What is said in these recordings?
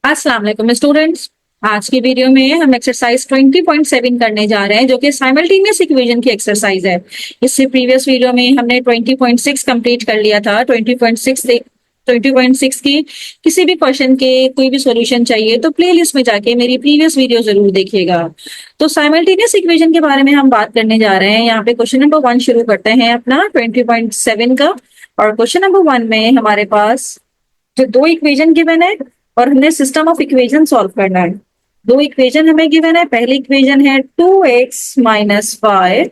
अस्सलाम वालेकुम स्टूडेंट्स। आज की वीडियो में हम एक्सरसाइज 20.7 करने जा रहे हैं जो कि साइमल्टेनियस इक्वेशन की एक्सरसाइज है। इससे प्रीवियस वीडियो में हमने 20.6 कंप्लीट कर लिया था। 20.6 की किसी भी क्वेश्चन के कोई भी सॉल्यूशन चाहिए तो प्लेलिस्ट में जाके मेरी प्रीवियस वीडियो जरूर देखिएगा। तो साइमल्टेनियस इक्वेशन के बारे में हम बात करने जा रहे हैं। यहाँ पे क्वेश्चन नंबर 1 शुरू करते हैं अपना 20.7 का। और क्वेश्चन नंबर 1 में हमारे पास जो दो इक्वेशन गिवन है और हमने सिस्टम ऑफ इक्वेशन सॉल्व करना है। दो इक्वेशन हमें गिवन है। पहली इक्वेशन है 2x minus five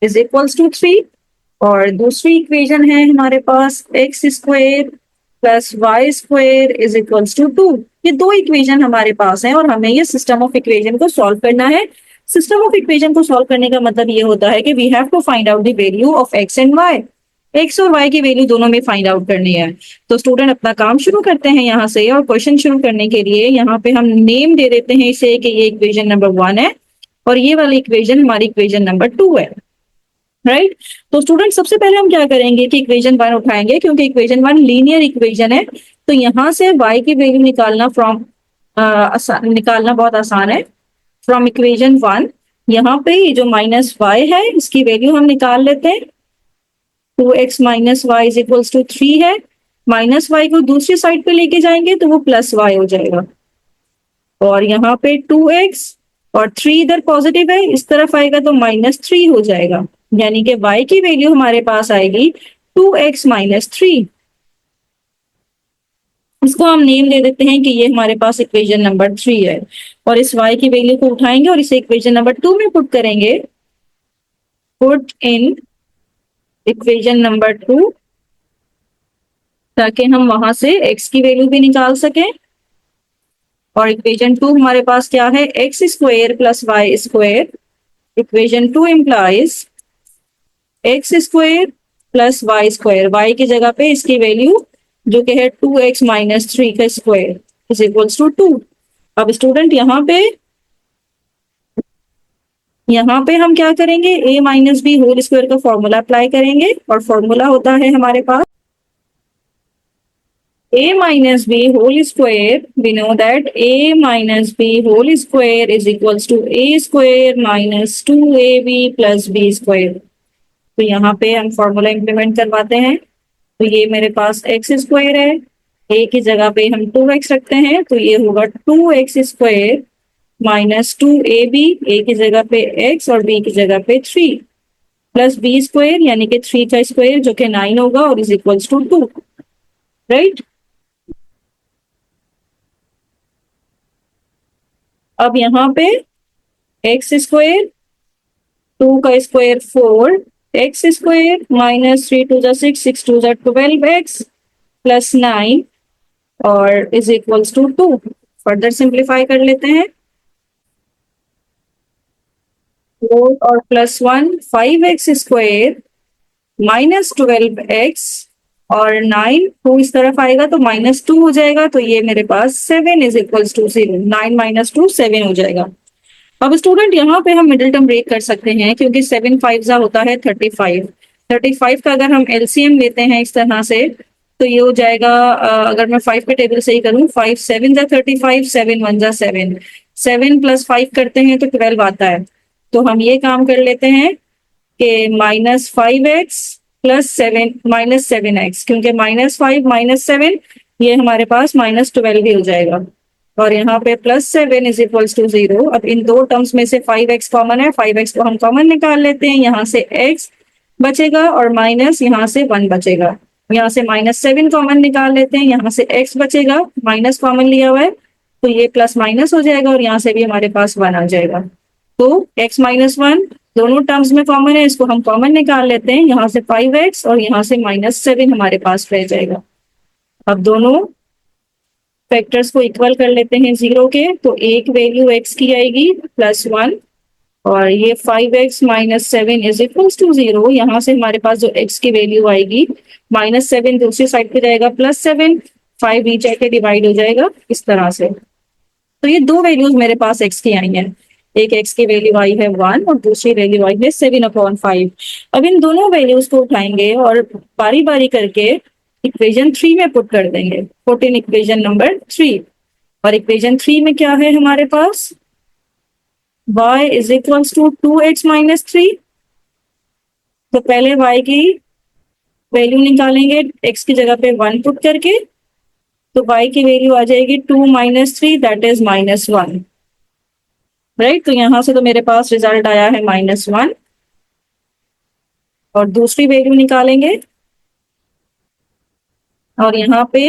is equals to 3 और दूसरी इक्वेशन है हमारे पास x square plus Y square is equals to 2। ये दो इक्वेशन हमारे पास हैं और हमें ये सिस्टम ऑफ इक्वेशन को सॉल्व करना है। सिस्टम ऑफ इक्वेशन को सॉल्व करने का मतलब ये होता है कि we have to find out the value of X and Y. X और वाई की वैल्यू दोनों में फाइंड आउट करनी है। तो स्टूडेंट अपना काम शुरू करते हैं यहाँ से। और क्वेश्चन शुरू करने के लिए यहाँ पे हम नेम दे देते हैं इसे कि ये इक्वेशन नंबर 1 है और ये वाली इक्वेशन हमारी इक्वेशन नंबर 2 है। राइट। तो स्टूडेंट सबसे पहले हम क्या करेंगे कि इक्वेशन 1 उठाएंगे क्योंकि इक्वेशन 1 लीनियर इक्वेशन है। तो यहाँ से y की वैल्यू निकालना निकालना बहुत आसान है। फ्रॉम इक्वेशन 1 यहाँ पे ये जो माइनस वाई है इसकी वैल्यू हम निकाल लेते हैं। 2x minus Y is equals to 3 है। माइनस वाई को दूसरी साइड पे लेके जाएंगे तो वो प्लस वाई हो जाएगा। और यहाँ पे 2x और 3 इधर पॉजिटिव है, इस तरफ आएगा तो -3 हो जाएगा। यानी कि y की वैल्यू हमारे पास आएगी 2x माइनस 3। इसको हम नेम दे देते हैं कि ये हमारे पास इक्वेशन नंबर 3 है। और इस y की वैल्यू को उठाएंगे और इसे इक्वेशन नंबर 2 में पुट करेंगे। पुट इन इक्वेशन नंबर 2 ताकि हम वहां से x की वैल्यू भी निकाल सकें। और इक्वेशन 2 हमारे पास क्या है, X square plus Y square. Equation 2 implies X square plus Y square. Y की जगह पे इसकी वैल्यू जो कि है 2x माइनस 3 का स्क्वायर इज इक्वल्स टू 2। अब स्टूडेंट यहाँ पे हम क्या करेंगे, a minus B whole square का फॉर्मूला अप्लाई करेंगे। और फॉर्मूला होता है हमारे पास a minus b whole square. We know that a minus b whole square is equals to a square minus 2ab plus b square. तो यहाँ पे हम फॉर्मूला इंप्लीमेंट करवाते हैं। तो ये मेरे पास एक्स स्क्वायर है, a की जगह पे हम 2x रखते हैं तो ये होगा 2x square minus 2ab, a की जगह पे x और b की जगह पे 3 प्लस b स्क्वायर यानी कि 3 का स्क्वायर जो कि 9 होगा और इज इक्वल्स टू 2। राइट। अब यहाँ पे एक्स स्क्वायर 2 का square 4 X square minus 3 two 6 6 two 12x plus 9 और is equals to 2। Further simplify कर लेते हैं। 4 और plus 1 5x square minus 12x और 9 2 इस तरफ आएगा तो -2 हो जाएगा। तो ये मेरे पास 7 इज इक्वल्स टू 0। 9 माइनस 2 7 हो जाएगा। अब स्टूडेंट यहाँ पे हम मिडिल टर्म ब्रेक कर सकते हैं क्योंकि 7 5 जा होता है 35। 35 का अगर हम एलसीएम लेते हैं इस तरह से तो ये हो जाएगा, अगर मैं 5 के टेबल से ही करूँ, 5 7 जा 35, 7 1 जा 7, 7 प्लस 5 करते हैं तो 12 आता है। तो हम ये काम कर लेते हैं कि -5x प्लस 7 -7x, क्योंकि -5 -7 ये हमारे पास -12 भी हो जाएगा। और यहाँ पे +7 इज इक्वल्स टू 0। अब इन दो टर्म्स में से 5x कॉमन है, 5x को हम कॉमन निकाल लेते हैं। यहाँ से x बचेगा और माइनस यहाँ से 1 बचेगा। यहाँ से -7 कॉमन निकाल लेते हैं, यहाँ से x बचेगा, माइनस कॉमन लिया हुआ है तो ये प्लस माइनस हो जाएगा और यहाँ से भी हमारे पास 1 आ जाएगा। तो x -1 दोनों टर्म्स में कॉमन है, इसको हम कॉमन निकाल लेते हैं। यहाँ से 5x और यहाँ से -7 हमारे पास रह जाएगा। अब दोनों फैक्टर्स को इक्वल कर लेते हैं 0 के, तो एक वैल्यू x की आएगी +1 और ये 5x minus 7 is equals to 0। यहाँ से हमारे पास जो x की वैल्यू आएगी -7 दूसरी साइड पे जाएगा +7, 5 नीचे आके डिवाइड हो जाएगा इस तरह से। तो ये दो वैल्यूज मेरे पास x की आई हैं। एक x की वैल्यू आई है 1 और दूसरी वैल्यू आई है 7/5। अब इन दोनों वैल्यूज को उठाएंगे और बारी बारी करके इक्वेशन 3 में पुट कर देंगे। Put in equation number 3। और इक्वेशन 3 में क्या है हमारे पास, y is equals to 2x minus 3। तो पहले y की वैल्यू निकालेंगे x की जगह पे 1 पुट करके, तो y की वैल्यू आ जाएगी 2 माइनस 3 दैट इज -1, राइट। तो यहां से तो मेरे पास रिजल्ट आया है -1। और दूसरी वैल्यू निकालेंगे और यहाँ पे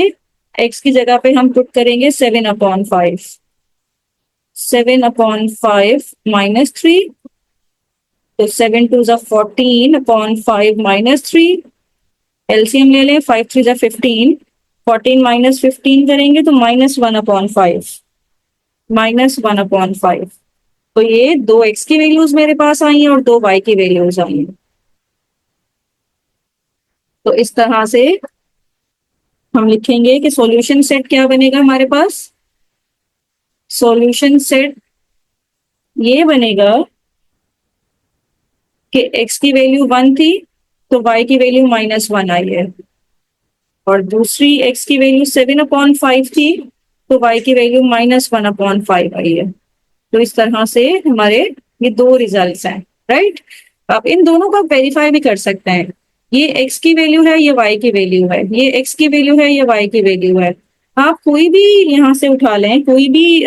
x की जगह पे हम पुट करेंगे 7/5, 7/5 -3, तो 7 2 ज़ा 14/5 -3, एलसीएम ले लें, 5 3 ज़ा 15, 14 माइनस 15 करेंगे तो -1/5, -1/5। तो ये दो x की वैल्यूज मेरे पास आई हैं और दो y की वैल्यूज आई हैं। तो इस तरह से हम लिखेंगे कि सॉल्यूशन सेट क्या बनेगा हमारे पास, सॉल्यूशन सेट ये बनेगा कि x की वैल्यू 1 थी तो y की वैल्यू -1 आई है, और दूसरी x की वैल्यू 7/5 थी तो y की वैल्यू -1/5 आई है। तो इस तरह से हमारे ये दो रिजल्ट्स हैं, राइट। आप इन दोनों को वेरीफाई भी कर सकते हैं, ये x की वैल्यू है, ये y की वैल्यू है, ये x की वैल्यू है, ये y की वैल्यू है। आप कोई भी यहाँ से उठा लें, कोई भी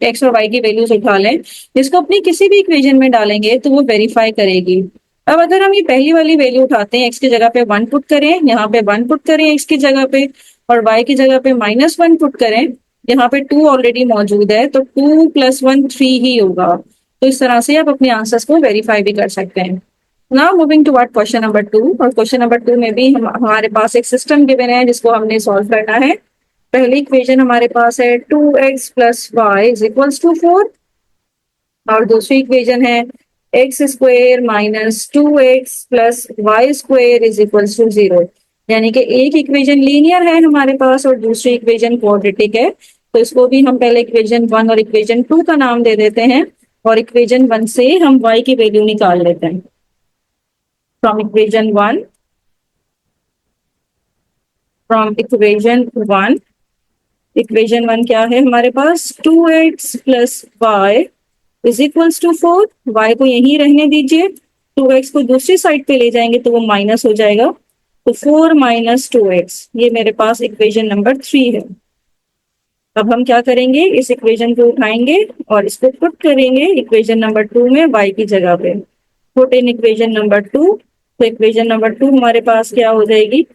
x और y की वैल्यूज उठा लें, जिसको अपनी किसी भी इक्वेशन में डालेंगे तो वो वेरीफाई करेगी। अब अगर हम ये पहली वाली वैल्यू उठाते हैं, x की जगह पे 1 पुट करें, यहाँ पे 1 पुट करें x की जगह पे, और y की जगह पे -1 पुट करें, यहाँ पे 2 ऑलरेडी मौजूद है तो 2 + 1 3 ही होगा। तो इस तरह से आप अपने आंसर्स को वेरीफाई भी कर सकते हैं। Now moving to what question number 2, और क्वेश्चन नंबर 2 में भी हमारे पास एक सिस्टम गिवन है जिसको हमने सॉल्व करना है। पहली इक्वेशन हमारे पास है 2x + y = 4, और दूसरी इक्वेशन है x² - 2x + y² = 0। यानी कि एक इक्वेशन लीनियर है हमारे पास और दूसरी इक्वेशन क्वाड्रेटिक है। तो इसको भी हम पहले इक्वेशन 1 और इक्वेशन 2 का नाम दे देते हैं, और इक्वेशन 1 से हम y की वैल्यू निकाल लेते हैं। फ्रॉम इक्वेशन 1, इक्वेशन 1 क्या है हमारे पास, 2x + y = 4। y को यहीं रहने दीजिए, 2x को दूसरी साइड पे ले जाएंगे तो वो माइनस हो जाएगा, तो 4 - 2x, ये मेरे पास इक्वेशन नंबर 3 है। अब हम क्या करेंगे, इस इक्वेशन को उठाएंगे और इसको पुट करेंगे इक्वेशन नंबर 2 में y की जगह पे, पुट इन इक्वेशन नंबर 2। तो इक्वेशन नंबर 2 हमारे पास क्या हो जाएगी,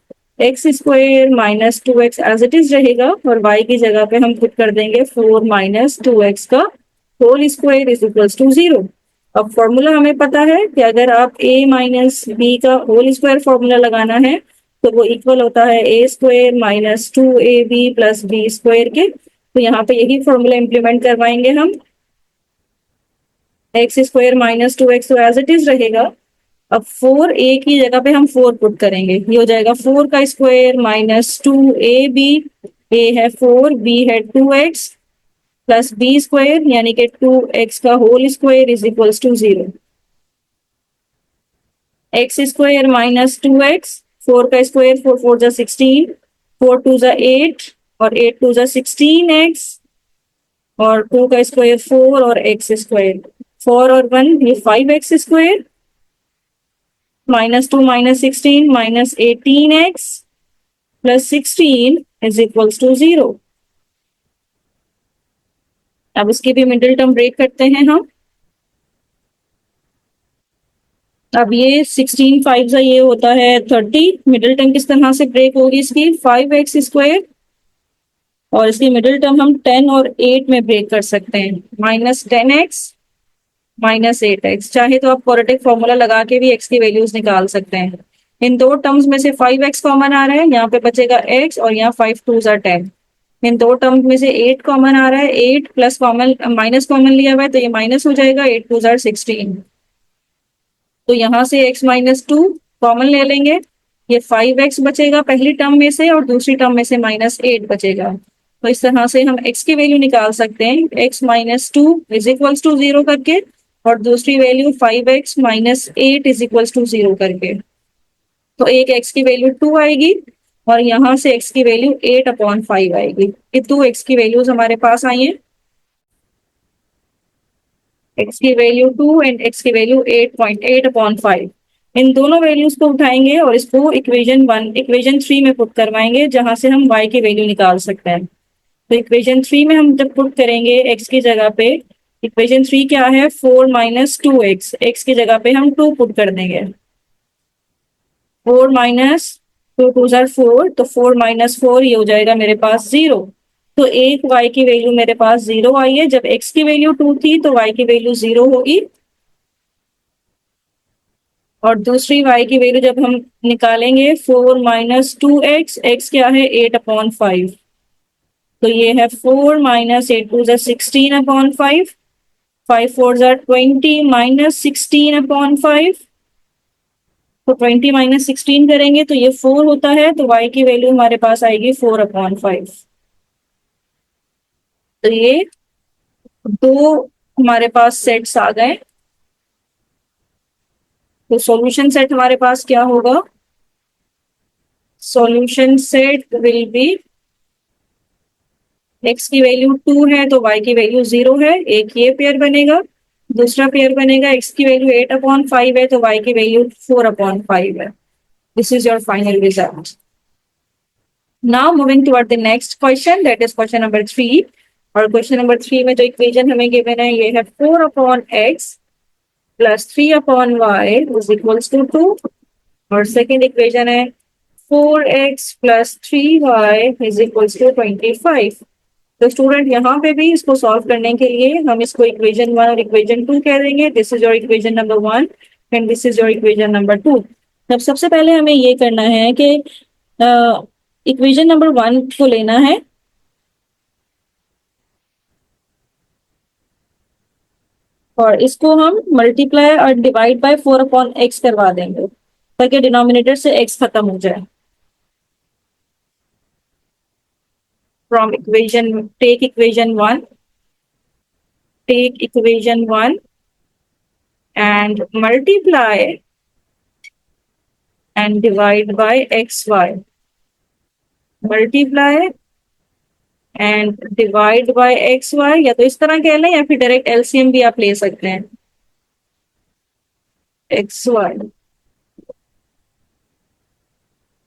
x² - 2x as it is रहेगा, और y की जगह पे हम पुट कर देंगे 4 - 2x का होल स्क्वायर = 0। अब फॉर्मूला हमें पता है कि अगर आप a - b का होल स्क्वायर फॉर्मूला लगाना है तो वो इक्वल होता है a² - 2ab + b² के। तो यहाँ पे यही फॉर्मूला इंप्लीमेंट करवाएंगे हम, x² - 2x तो एज इट इज रहेगा। अब 4a की जगह पे हम 4 पुट करेंगे, ये हो जाएगा 4 का स्क्वायर - 2ab, a है 4, b है 2x + b² यानी कि 2x का होल स्क्वायर = 0। x² - 2x, 4 का स्क्वायर 4 4 ज़ा 16, 4 2 ज़ा 8, और 8 2 ज़ा 16x, और 2 का स्क्वायर 4 और x², 4 और 1 ये 5x² -2 - 16 -18x + 16 = 0। अब इसकी भी मिडिल टर्म ब्रेक करते हैं हम। अब ये 16 5 ज़ा ये होता है 30, मिडिल टर्म किस तरह से ब्रेक होगी इसकी, 5x², और इसकी मिडिल टर्म हम 10 और 8 में ब्रेक कर सकते हैं, -10x -8x। चाहे तो आप क्वाड्रेटिक फॉर्मूला लगा के भी x की वैल्यूज निकाल सकते हैं। इन दो टर्म्स में से 5x कॉमन आ रहा है, यहाँ पे बचेगा x, और यहाँ 5 2 ज़ा 10। इन दो टर्म्स में से 8 कॉमन आ रहा है, 8 प्लस कॉमन माइनस कॉमन लिया हुआ है तो ये माइनस हो जाएगा, 8 2 ज़ा 16। तो यहाँ से x - 2 कॉमन ले लेंगे, ये 5x बचेगा पहली टर्म में से, और दूसरी टर्म में से -8 बचेगा। तो इस तरह से हम x की वैल्यू निकाल सकते हैं, x - 2 = 0 करके, और दूसरी वैल्यू 5x - 8 = 0 करके। तो एक x की वैल्यू 2 आएगी, और यहाँ से x की वैल्यू 8/5 आएगी। ये 2x की वैल्यूज हमारे पास आई हैं, x की वैल्यू 2 एंड x की वैल्यू 8.8/5। इन दोनों वैल्यूज को उठाएंगे और इसको इक्वेशन 3 में पुट करवाएंगे, जहां से हम y की वैल्यू निकाल सकते हैं। तो इक्वेशन 3 में हम जब पुट करेंगे x की जगह पे, इक्वेशन 3 क्या है, 4 माइनस 2x, x की जगह पे हम 2 पुट कर देंगे। 4 माइनस 2 टू जार 4, तो 4 माइनस 4 ये हो जाएगा मेरे पास 0। तो एक y की वैल्यू मेरे पास 0 आई है। जब x की वैल्यू 2 थी तो y की वैल्यू 0 होगी, और दूसरी y की वैल्यू जब हम निकालेंगे 4 माइनस 2x, x क्या है 8/5, तो ये है 4 माइनस 8 टू जार 16/5, 5 4 जार 20 माइनस 16/5, तो 20 माइनस 16 करेंगे तो ये 4 होता है, तो y की वैल्यू हमारे पास आएगी 4/5। तो ये दो हमारे पास सेट्स आ गए। तो सॉल्यूशन सेट हमारे पास क्या होगा, solution set will be, x की वैल्यू 2 है तो y की वैल्यू 0 है, एक ये पेयर बनेगा। दूसरा पेयर बनेगा, x की वैल्यू 8/5 है तो y की वैल्यू 4/5 है। This is your final result. Now moving toward the next question, that is question number 3। और क्वेश्चन नंबर 3 में जो इक्वेशन हमें गिवन है ये है 4/x plus 3/y is equals to 2। और सेकेंड इक्वेशन है 4x plus 3y is equals to 25। तो स्टूडेंट यहाँ पे भी इसको सॉल्व करने के लिए हम इसको इक्वेशन 1 और इक्वेशन 2 कह देंगे। This is your equation number 1 and this is your equation number 2। अब सबसे पहले हमें ये करना है कि इक्वेशन नंबर 1 को लेना है और इसको हम मल्टीप्लाई और डिवाइड बाय 4/x करवा देंगे, ताकि डिनोमिनेटर से x खत्म हो जाए। From equation, take equation 1, and multiply and divide by xy, multiply and divide by xy, या तो इस तरह कह लें या फिर डायरेक्ट एलसीएम भी आप ले सकते हैं, xy।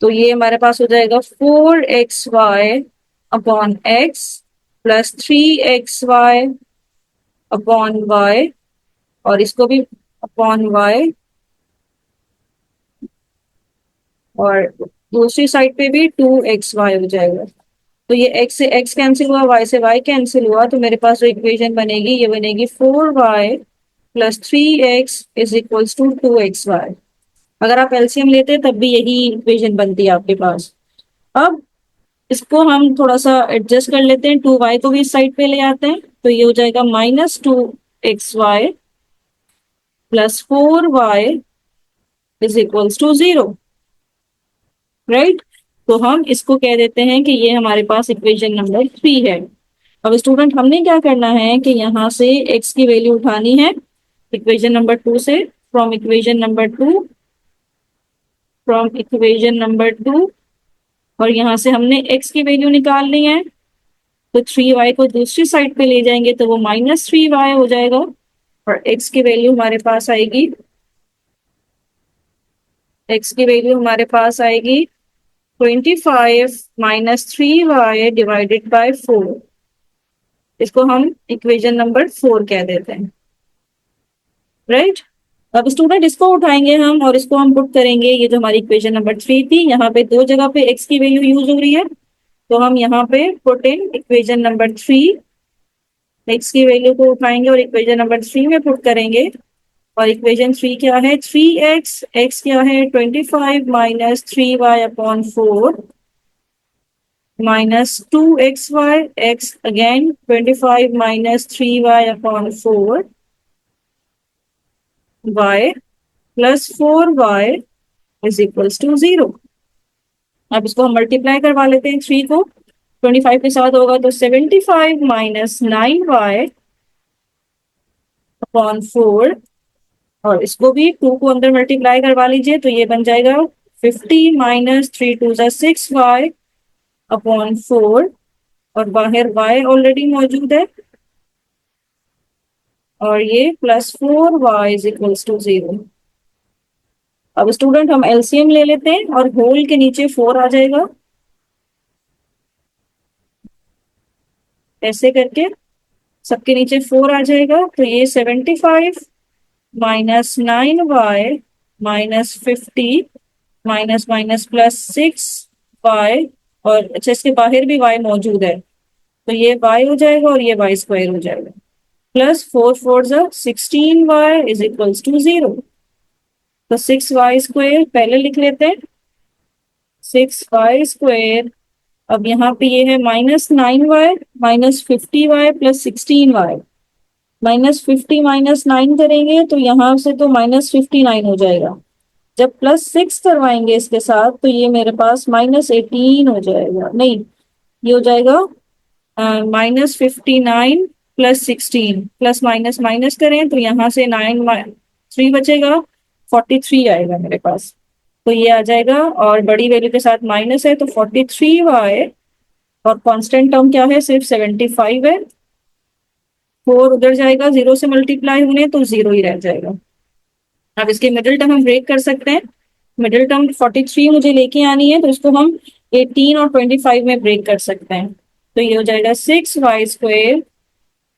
तो ये हमारे पास हो जाएगा 4xy/x प्लस 3xy/y, और इसको भी अपॉन y, और दूसरी साइड पे भी 2xy हो जाएगा। तो ये x से x कैंसिल हुआ, y से y कैंसिल हुआ, तो मेरे पास जो इक्वेशन बनेगी ये बनेगी 4y plus 3x is equals to 2xy। अगर आप एलसीएम लेते तब भी यही इक्वेशन बनती है आपके पास। अब इसको हम थोड़ा सा एडजस्ट कर लेते हैं, 2y को भी इस साइड पे ले आते हैं, तो ये हो जाएगा -2xy plus 4y is equals to 0, right. तो हम इसको कह देते हैं कि ये हमारे पास इक्वेशन नंबर 3 है। अब स्टूडेंट हमने क्या करना है कि यहाँ से x की वैल्यू उठानी है इक्वेशन नंबर 2 से, फ्रॉम इक्वेशन नंबर 2, और यहाँ से हमने x की वैल्यू निकालनी है। तो 3y को दूसरी साइड पे ले जाएंगे तो वो -3y हो जाएगा, और x की वैल्यू हमारे पास आएगी, x की वैल्यू हमारे पास आएगी 25 माइनस 3y डिवाइडेड बाय 4। इसको हम इक्वेशन नंबर 4 कह देते हैं, राइट। अब स्टूडेंट इसको उठाएंगे हम और इसको हम पुट करेंगे, ये जो हमारी इक्वेशन नंबर 3 थी, यहाँ पे दो जगह पे x की वैल्यू यूज हो रही है, तो हम यहाँ पे put in equation number 3, x की वैल्यू को उठाएंगे और इक्वेशन नंबर 3 में पुट करेंगे। और इक्वेशन 3 क्या है, 3x, x क्या है 25 minus 3y/4 minus 2xy, x again 25 minus 3y/4 y plus 4y is equals to 0। अब इसको हम मल्टीप्लाई करवा लेते हैं, 3 को 25 के साथ होगा तो 75 माइनस 9y/4, और इसको भी 2 को अंदर मल्टीप्लाई करवा लीजिए तो ये बन जाएगा 50 माइनस 3 2 6 y अपॉन 4 और बाहर y ऑलरेडी मौजूद है और ये +4y इज इक्वल्स टू 0। अब स्टूडेंट हम एलसीएम ले लेते हैं और होल के नीचे 4 आ जाएगा ऐसे करके, सबके नीचे 4 आ जाएगा तो ये 75 minus 9y minus 50 minus minus +6y और अच्छा इसके बाहर भी y मौजूद है तो ये y हो जाएगा और ये y² हो जाएगा +4 4 16y इज इक्वल्स टू 0। तो 6y² पहले लिख लेते हैं 6y²। अब यहाँ पे ये है -9y minus 50y plus 16y। -50 -9 करेंगे तो यहाँ से तो -59 हो जाएगा। जब +6 करवाएंगे इसके साथ तो ये मेरे पास -18 हो जाएगा, नहीं ये हो जाएगा -59 प्लस 16 प्लस माइनस माइनस करें तो यहाँ से 3 बचेगा 43 आएगा मेरे पास। तो ये आ जाएगा और बड़ी वैल्यू के साथ माइनस है तो 43y और कांस्टेंट टर्म क्या है, सिर्फ 75 है। 4 उधर जाएगा 0 से मल्टीप्लाई होने तो 0 ही रह जाएगा। अब इसके मिडिल टर्म हम ब्रेक कर सकते हैं। मिडिल टर्म 43 मुझे लेके आनी है तो इसको हम 18 और 25 में ब्रेक कर सकते हैं। तो ये हो जाएगा 6y²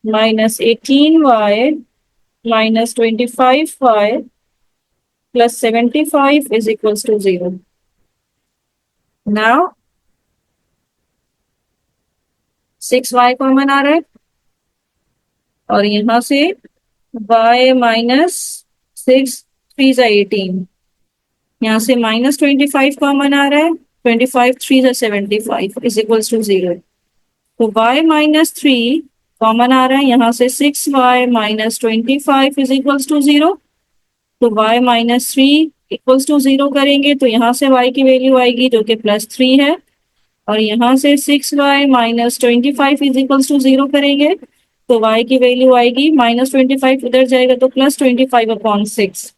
minus 18y minus 25y plus 75 is equals to 0। Now 6y common आ रहा है और यहां से y माइनस 6 3 18, यहाँ से -25 कॉमन आ रहा है 25 3 75 इज इक्वल्स टू 0। तो y माइनस 3 कॉमन आ रहा है, यहाँ से 6y minus 25 is equals to 0। तो y माइनस 3 इक्वल्स टू 0 करेंगे तो यहाँ से y की वैल्यू आएगी जो कि +3 है और यहाँ से 6y minus 25 is equals to 0 करेंगे तो y की वैल्यू आएगी -25 इधर जाएगा तो +25/6।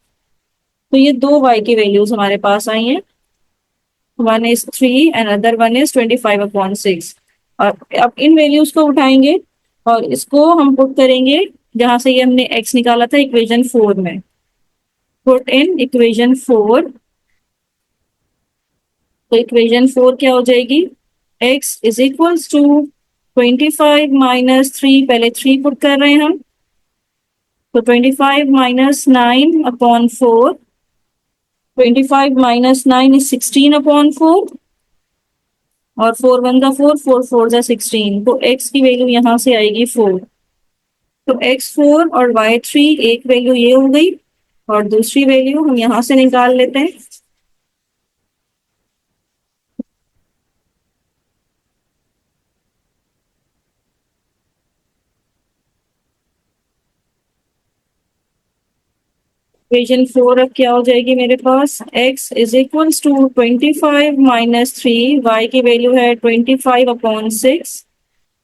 तो ये दो y की वैल्यूज हमारे पास आई हैं, 1 is 3 एंड अदर 1 is 25/6। और अब इन वैल्यूज को उठाएंगे और इसको हम पुट करेंगे जहां से ये हमने x निकाला था इक्वेशन 4 में। पुट इन इक्वेशन 4, तो इक्वेशन 4 क्या हो जाएगी, x is equals to 25 minus 3, पहले 3 पुट कर रहे हैं हम तो 25 माइनस 9/4, 25 माइनस 9 इज 16/4 और 4 1 का 4 4 4 जा 16, तो x की वैल्यू यहाँ से आएगी 4। तो x4 और y3 एक वैल्यू ये हो गई और दूसरी वैल्यू हम यहाँ से निकाल लेते हैं। इक्वेशन 4 अब क्या हो जाएगी मेरे पास, x is equals to 25 minus 3, y की वैल्यू है 25/6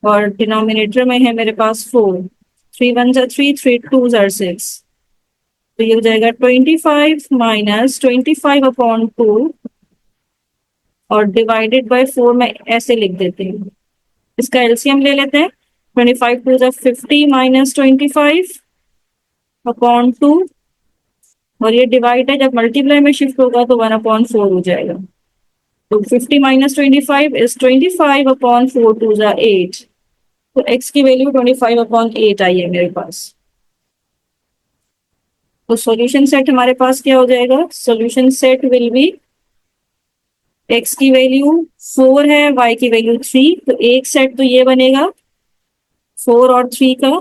और डिनोमिनेटर में है मेरे पास 4, 3 1 जा 3 3 2 जा 6, तो ये हो जाएगा 25 माइनस 25/2 और डिवाइडेड बाय 4 में ऐसे लिख देते हैं। इसका एलसीएम ले लेते हैं, 25 2 जा 50 माइनस 25/2 और ये डिवाइड है, जब मल्टीप्लाई में शिफ्ट होगा तो 1/4 हो जाएगा। तो 50 माइनस 25 इज 25/4 2 जा 8, तो x की वैल्यू 25/8 आई है मेरे पास। तो सॉल्यूशन सेट हमारे पास क्या हो जाएगा, solution set will be x की वैल्यू 4 है, y की वैल्यू 3, तो एक सेट तो ये बनेगा 4 और 3 का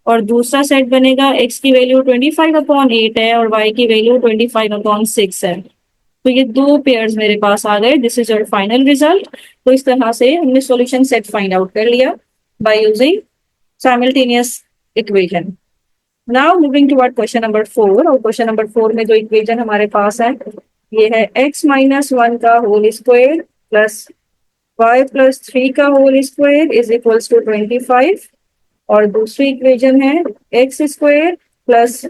और दूसरा सेट बनेगा x की वैल्यू 25/8 है और y की वैल्यू 25/6 है। तो ये दो पेयर्स मेरे पास आ गए, this is your final result. तो इस तरह से हमने सॉल्यूशन सेट फाइंड आउट कर लिया by using simultaneous equation. Now moving toward question number 4, और क्वेश्चन नंबर 4 में जो इक्वेशन हमारे पास है ये है x-1 का होल स्क्वायर प्लस y+3 का whole square is equals to 25 और दूसरी इक्वेशन है x² प्लस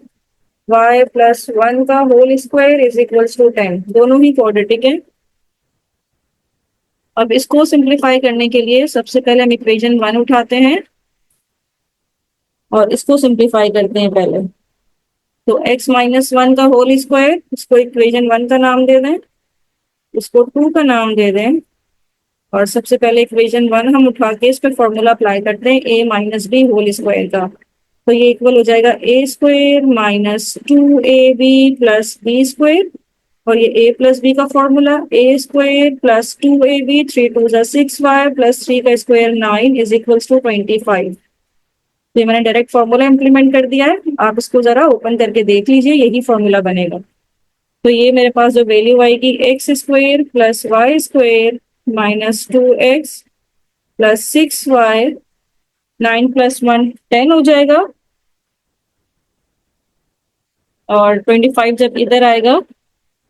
y प्लस 1 का whole square is equals to 10, दोनों ही क्वाड्रेटिक है। अब इसको सिंप्लीफाई करने के लिए सबसे पहले हम इक्वेशन 1 उठाते हैं और इसको सिंप्लीफाई करते हैं पहले। तो x माइनस 1 का होल स्क्वायर, इसको इक्वेशन 1 का नाम दे दें, इसको 2 का नाम दे दें, और सबसे पहले इक्वेशन 1 हम उठा के इस पर फॉर्मूला अप्लाई करते हैं a minus B whole square का। तो ये इक्वल हो जाएगा a square minus 2ab plus B square, और ये a प्लस बी का formula a square plus 2ab, 3 two जा 6y प्लस 3 का स्क्वायर 9 इज इक्वल्स टू 25। तो ये मैंने डायरेक्ट फॉर्मूला इंप्लीमेंट कर दिया है, आप इसको जरा ओपन करके देख लीजिए, यही फॉर्मूला बनेगा। तो ये मेरे पास जो वैल्यू आएगी X square plus Y square minus 2x plus 6y, 9 plus 1 10 हो जाएगा, और 25 जब इधर आएगा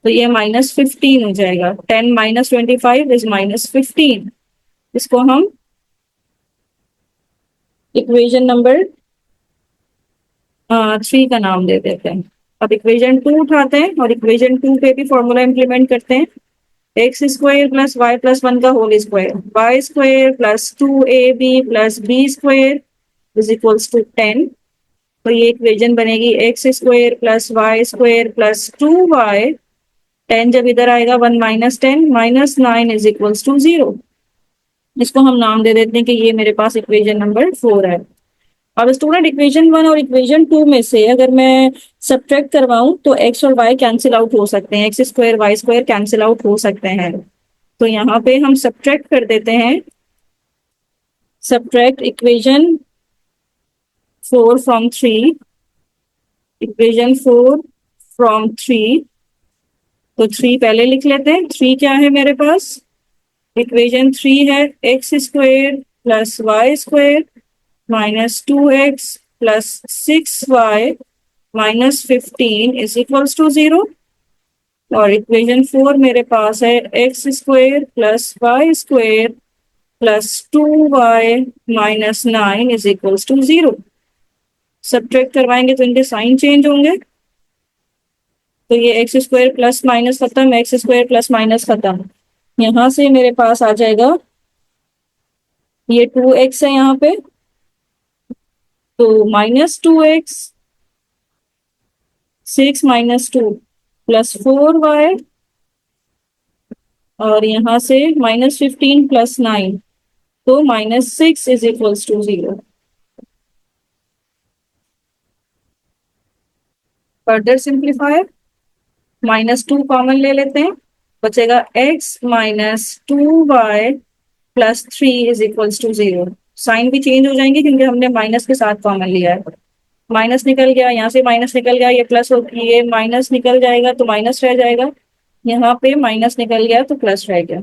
तो ये माइनस 15 हो जाएगा। 10 माइनस 25 इज माइनस 15। इसको हम इक्वेशन नंबर 3 का नाम दे देते हैं। अब इक्वेशन 2 उठाते हैं और इक्वेशन 2 पे भी फॉर्मूला इंप्लीमेंट करते हैं। X square plus Y plus 1 का whole square, Y square plus 2ab plus B square is equals to 10। तो ये इक्वेशन बनेगी X square plus Y square plus 2y, 10 जब इधर आएगा 1 minus 10 minus 9 is equals to 0। इसको हम नाम दे देते हैं कि ये मेरे पास इक्वेशन नंबर 4 है। अब स्टूडेंट इक्वेशन 1 और इक्वेशन 2 में से अगर मैं सब्ट्रैक्ट करवाऊं तो x और y कैंसिल आउट हो सकते हैं, X square Y square cancel out हो सकते हैं। तो यहाँ पे हम सब्ट्रैक्ट कर देते हैं, subtract equation 4 from 3, equation 4 from 3। तो 3 पहले लिख लेते हैं। 3 क्या है मेरे पास, इक्वेशन 3 है X square plus Y square minus 2x plus 6y minus 15 is equals to 0। और इक्वेशन 4 मेरे पास है X square plus Y square plus 2y minus 9 is equals to 0। Subtract करवाएंगे तो इनके साइन चेंज होंगे। तो ये एक्स स्क्वायर प्लस माइनस खत्म, एक्स स्क्वायर प्लस माइनस खत्म। यहाँ से मेरे पास आ जाएगा, ये 2x है यहाँ पे, तो minus 2x, 6 minus 2 plus 4y, और यहाँ से माइनस 15 प्लस 9, तो minus 6 is equals to 0। Further simplifier, minus 2 common ले लेते हैं, बचेगा x minus 2y plus 3 is equals to 0। Sign भी चेंज हो जाएंगे क्योंकि हमने माइनस के साथ कॉमन लिया है। माइनस निकल गया, यहाँ से माइनस निकल गया, ये प्लस हो, ये माइनस निकल जाएगा तो माइनस रह जाएगा, यहाँ पे माइनस निकल गया तो प्लस रह गया।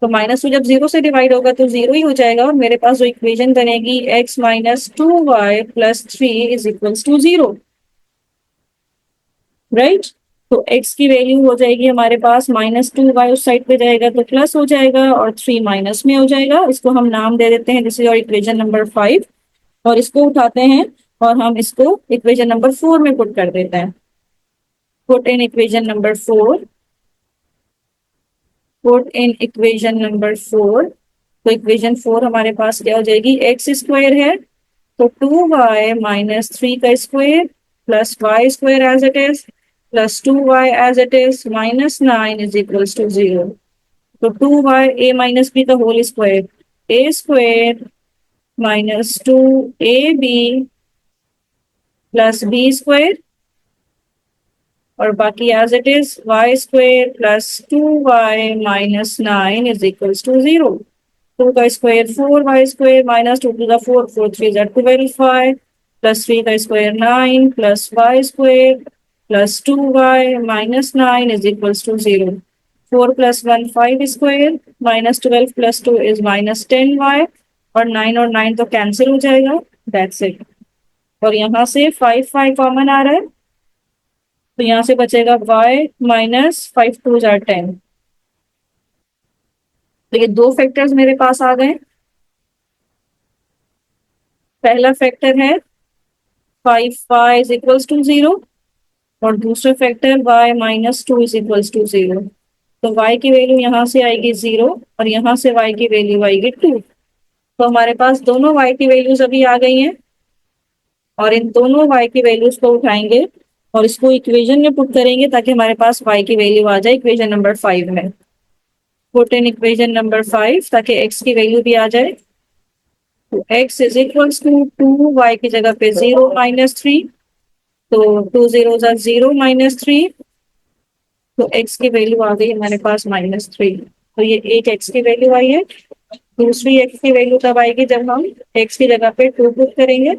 तो माइनस 2 जब 0 से डिवाइड होगा तो 0 ही हो जाएगा, और मेरे पास जो इक्वेशन बनेगी x minus 2y plus 3 is equals to 0, right. तो x की वैल्यू हो जाएगी हमारे पास माइनस 2y, उस साइड पे जाएगा तो प्लस हो जाएगा, और 3 माइनस में हो जाएगा। इसको हम नाम दे देते हैं, दिस इज और इक्वेशन नंबर 5। और इसको उठाते हैं और हम इसको इक्वेशन नंबर 4 में पुट कर देते हैं। Put in equation number 4, put in equation number 4। तो इक्वेशन 4 हमारे पास क्या हो जाएगी, एक्स स्क्वायर है तो 2y माइनस 3 का square plus Y square as it is plus 2y as it is minus 9 is equals to 0। तो 2y a माइनस बी का whole square, a square minus 2ab plus B square, और बाकी as it is Y square plus 2y minus 9 is equals to 0। 2 का square 4y square minus 2 to the 4, 4 3 जा 12y plus 3 का square 9 plus Y square plus 2y minus 9 is equals to 0। 4 plus 1 5 square minus 12 plus 2 is minus 10y, और 9 और 9 तो cancel हो जाएगा, that's it. और यहाँ से 5 5 कॉमन आ रहा है, तो यहाँ से बचेगा y माइनस 5 टू जार 10। तो ये दो फैक्टर्स मेरे पास आ गए। पहला फैक्टर है 5y इज इक्वल्स टू 0, और दूसरा factor y minus two is equals to 0। तो y की वैल्यू यहाँ से आएगी 0 और यहाँ से y की वैल्यू आएगी 2। तो हमारे पास दोनों y की वैल्यूज अभी आ गई हैं और इन दोनों y की वैल्यूज को उठाएंगे और इसको इक्वेशन में पुट करेंगे ताकि हमारे पास y की वैल्यू आ जाए इक्वेशन नंबर 5 में। पुट इन इक्वेशन नंबर 5 ताकि x की वैल्यू भी आ जाए। तो x is equals to 2, y की जगह पे 0 माइनस 3। तो 2 जीरो 0 माइनस 3। तो x की वैल्यू आ गई हमारे पास -3। तो ये एक x की वैल्यू आई है। दूसरी x की वैल्यू तब आएगी जब हम x की जगह पे 2 पुट करेंगे।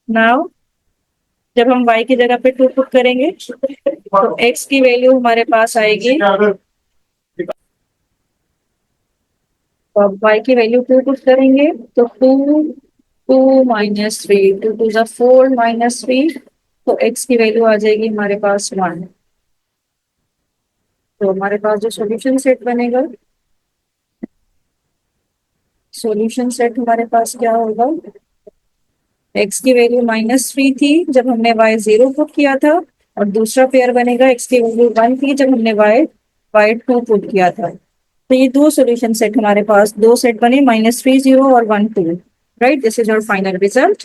नाउ जब हम y की जगह पे 2 पुट करेंगे तो x की वैल्यू हमारे पास आएगी, तो अब y की वैल्यू 2 पुट करेंगे तो 2 माइनस 3, 2 टू जा 4 माइनस 3। तो x की वैल्यू आ जाएगी हमारे पास 1। तो हमारे पास जो सॉल्यूशन सेट बनेगा, सॉल्यूशन सेट हमारे पास क्या होगा, x की वैल्यू -3 थी जब हमने y 0 पुट किया था और दूसरा पेयर बनेगा x की वैल्यू 1 थी जब हमने y 2 पुट किया था। तो ये दो सॉल्यूशन सेट हमारे पास, दो सेट बने -3 0 और 1 2। Right, this is our final result.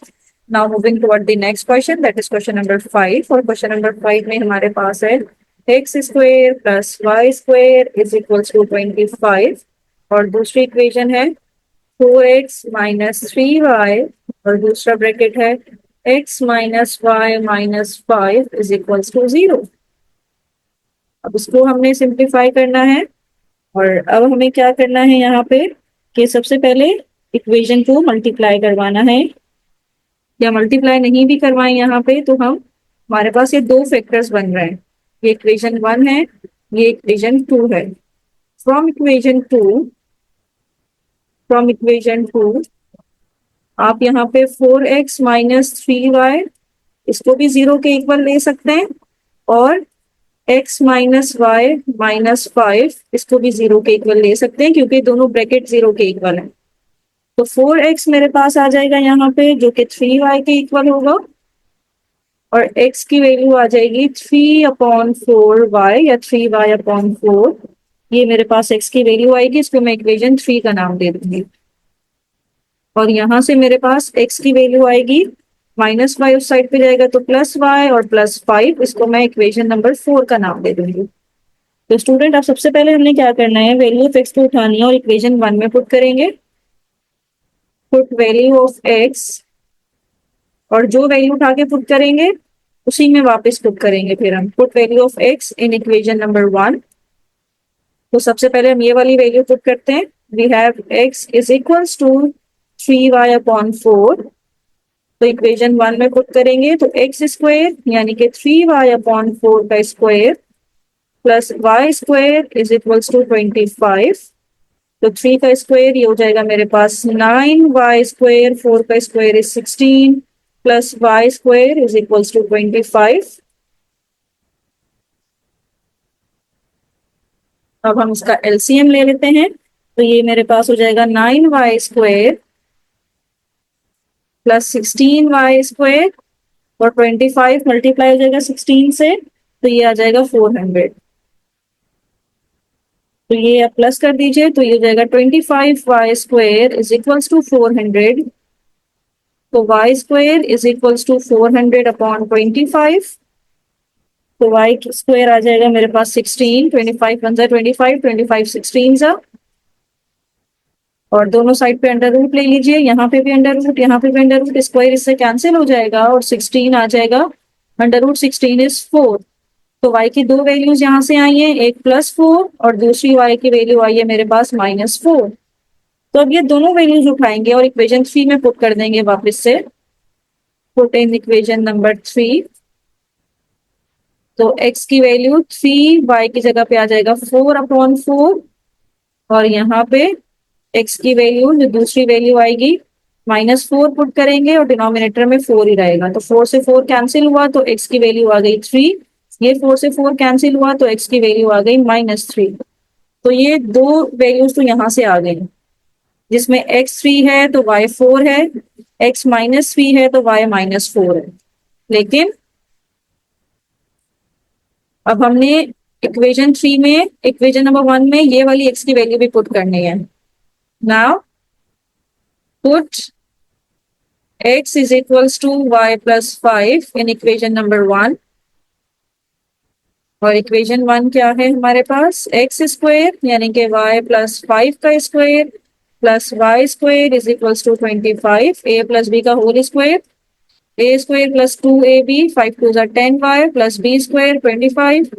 Now moving toward the next question, that is question number 5। और क्वेश्चन नंबर 5 में हमारे पास है x square plus Y square is equal to 25 और दूसरी इक्वेशन है 4x माइनस 3y और दूसरा ब्रैकेट है x minus Y minus 5 is equal to 0। अब इसको हमने सिंप्लीफाई करना है और अब हमें क्या करना है यहाँ पे कि सबसे पहले इक्वेशन को मल्टीप्लाई करवाना है, या मल्टीप्लाई नहीं भी करवाएं यहाँ पे तो हम, हमारे पास ये दो फैक्टर्स बन रहे हैं। ये इक्वेशन 1 है, ये इक्वेशन 2 है। फ्रॉम इक्वेशन 2 आप यहाँ पे 4x माइनस 3y इसको भी 0 के इक्वल ले सकते हैं और x माइनस वाई माइनस 5 इसको भी 0 के इक्वल ले सकते हैं क्योंकि दोनों ब्रैकेट 0 के इक्वल हैं। तो 4x मेरे पास आ जाएगा यहाँ पे जो कि 3y के इक्वल होगा और x की वैल्यू आ जाएगी 3/4y या 3y/4। ये मेरे पास x की वैल्यू आएगी, इसको मैं इक्वेशन 3 का नाम दे दूंगी। और यहाँ से मेरे पास x की वैल्यू आएगी, माइनस वाई उस साइड पे जाएगा तो प्लस वाई और प्लस 5, इसको मैं इक्वेशन नंबर 4 का नाम दे दूंगी। तो स्टूडेंट अब सबसे पहले हमने क्या करना है, वैल्यू ऑफ x को उठानी है और इक्वेशन 1 में पुट करेंगे। पुट वैल्यू ऑफ x और जो वैल्यू उठा के पुट करेंगे उसी में वापस पुट करेंगे। फिर हम put value of x in equation number 1। तो सबसे पहले हम ये वाली वैल्यू पुट करते हैं। We have x is equals to 3y/4। तो इक्वेशन 1 में पुट करेंगे तो एक्स स्क्वायर यानी कि 3y/4 का square plus Y square is equals to 25। तो 3 का स्क्वायर ये हो जाएगा मेरे पास 9y स्क्वायर, 4 का square is 16 plus Y square is equals to 25। अब हम इसका एलसीएम ले लेते हैं तो ये मेरे पास हो जाएगा 9y square plus 16y square और 25 मल्टीप्लाई हो जाएगा 16 से तो ये आ जाएगा 400। तो ये आप प्लस कर दीजिए तो ये हो जाएगा 25y square is equals to 400। तो y square is equals to 400/25। तो y स्क्वायर आ जाएगा मेरे पास 16, 25 1 25, 25 16 जा, और दोनों साइड पे अंडर रूट ले लीजिए, यहाँ पे भी अंडर रूट, यहाँ पे भी अंडर रूट, स्क्वायर इससे कैंसिल हो जाएगा और 16 आ जाएगा। Under root 16 is 4। तो y की दो वैल्यूज यहाँ से आई है, एक +4 और दूसरी y की वैल्यू आई है मेरे पास -4। तो अब ये दोनों वैल्यूज उठाएंगे और इक्वेशन 3 में पुट कर देंगे वापस से। Put in equation number 3। तो x की वैल्यू 3, y की जगह पे आ जाएगा 4/4 और यहाँ पे x की वैल्यू जो दूसरी वैल्यू आएगी -4 पुट करेंगे और डिनोमिनेटर में 4 ही रहेगा। तो 4 से 4 कैंसिल हुआ तो x की वैल्यू आ गई 3। ये 4 से 4 कैंसिल हुआ तो x की वैल्यू आ गई -3। तो ये दो वैल्यूज तो यहाँ से आ गई, जिसमें x 3 है तो y 4 है, x -3 है तो y -4 है। लेकिन अब हमने इक्वेशन 3 में, इक्वेशन नंबर 1 में ये वाली x की वैल्यू भी पुट करनी है। Now put x is equals to y plus 5 in equation number 1। और इक्वेशन 1 क्या है हमारे पास, एक्स स्क्वायर यानी कि y प्लस 5 का square plus Y square is equals to 25, a plus b का whole square, A square plus 2ab, 5 2 जा 10y plus b square 25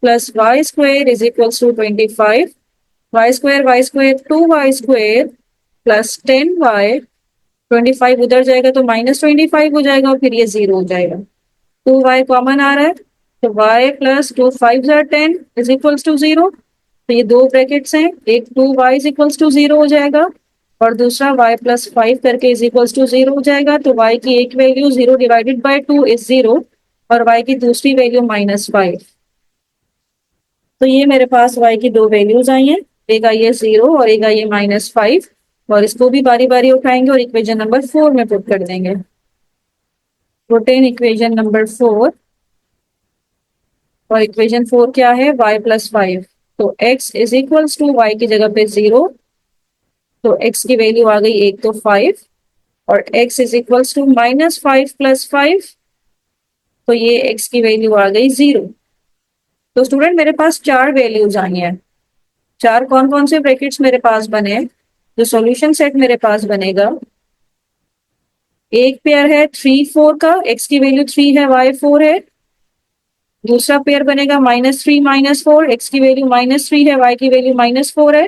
plus Y square is equals to 25, Y square 2y square plus 10y, 25 उधर जाएगा तो -25 हो जाएगा और फिर ये 0 हो जाएगा। 2y कॉमन आ रहा है तो y प्लस 2 5 जा 10 इज इक्वल्स टू 0। तो ये दो ब्रैकेट्स हैं, एक 2y इज इक्वल्स टू 0 हो जाएगा और दूसरा y प्लस 5 करके इज इक्वल्स टू 0 हो जाएगा। तो y की एक वैल्यू 0 डिवाइडेड बाय 2 इज 0 और y की दूसरी वैल्यू -5। तो ये मेरे पास y की दो वैल्यूज आई हैं, एक आई है 0 और एक आई है -5, और इसको भी बारी बारी उठाएंगे और इक्वेशन नंबर 4 में पुट कर देंगे। पुट इन इक्वेशन नंबर 4, और इक्वेशन 4 क्या है, y प्लस 5। तो x is equals to y की जगह पे 0, तो x की वैल्यू आ गई 1 तो 5, और x is equals to -5 plus 5, तो ये x की वैल्यू आ गई 0। तो स्टूडेंट मेरे पास चार वैल्यूज आई हैं। चार कौन कौन से ब्रैकेट्स मेरे पास बने, जो सॉल्यूशन सेट मेरे पास बनेगा, एक पेयर है 3 4 का, x की वैल्यू 3 है y 4 है। दूसरा पेयर बनेगा -3 -4, x की वैल्यू -3 है y की वैल्यू -4 है।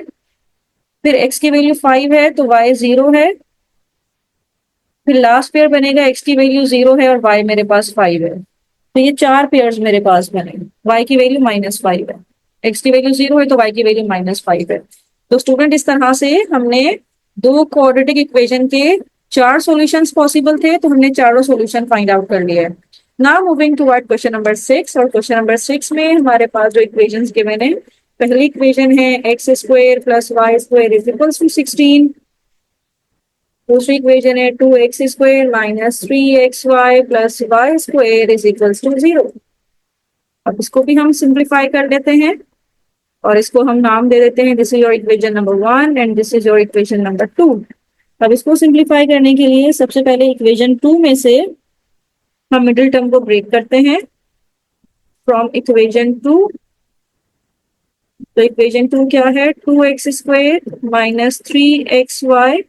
फिर x की वैल्यू 5 है तो y 0 है। फिर लास्ट पेयर बनेगा x की वैल्यू 0 है और y मेरे पास 5 है। तो ये चार पेयर्स मेरे पास बने, y की वैल्यू -5 है, x की वैल्यू 0 है तो y की वैल्यू -5 है। तो स्टूडेंट इस तरह से हमने दो क्वाड्रेटिक इक्वेशन के चार सॉल्यूशंस पॉसिबल थे, तो हमने चारों सॉल्यूशन फाइंड आउट कर लिए। Now moving toward question number 6, और क्वेश्चन नंबर 6 में हमारे पास जो इक्वेशंस गिवन है, पहली इक्वेशन है X square plus Y square is equals to 16। दूसरी इक्वेशन है 2x square minus 3xy plus Y square is equals to 0। अब इसको भी हम सिंप्लीफाई कर लेते हैं और इसको हम नाम दे देते हैं, this is your equation number 1 and this is your equation number 2। अब इसको सिंप्लीफाई करने के लिए सबसे पहले इक्वेशन 2 में से हम मिडिल टर्म को ब्रेक करते हैं फ्रॉम इक्वेशन 2। तो इक्वेशन 2 क्या है, 2x square minus 3xy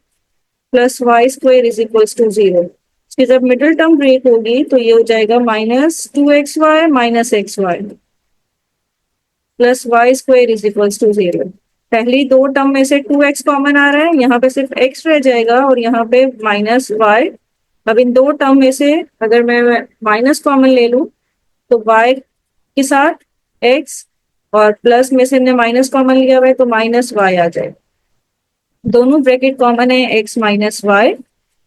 plus Y square is equals to 0। इसकी जब मिडिल टर्म ब्रेक होगी तो ये हो जाएगा -2xy minus xy plus Y square is equals to 0। पहली दो टर्म में से 2x कॉमन आ रहा है, यहाँ पे सिर्फ x रह जाएगा और यहाँ पे -y। अब इन दो टर्म में से अगर मैं माइनस कॉमन ले लूं तो y के साथ x, और प्लस में से हमने माइनस कॉमन लिया हुआ है तो -y आ जाए। दोनों ब्रैकेट कॉमन है x माइनस वाई,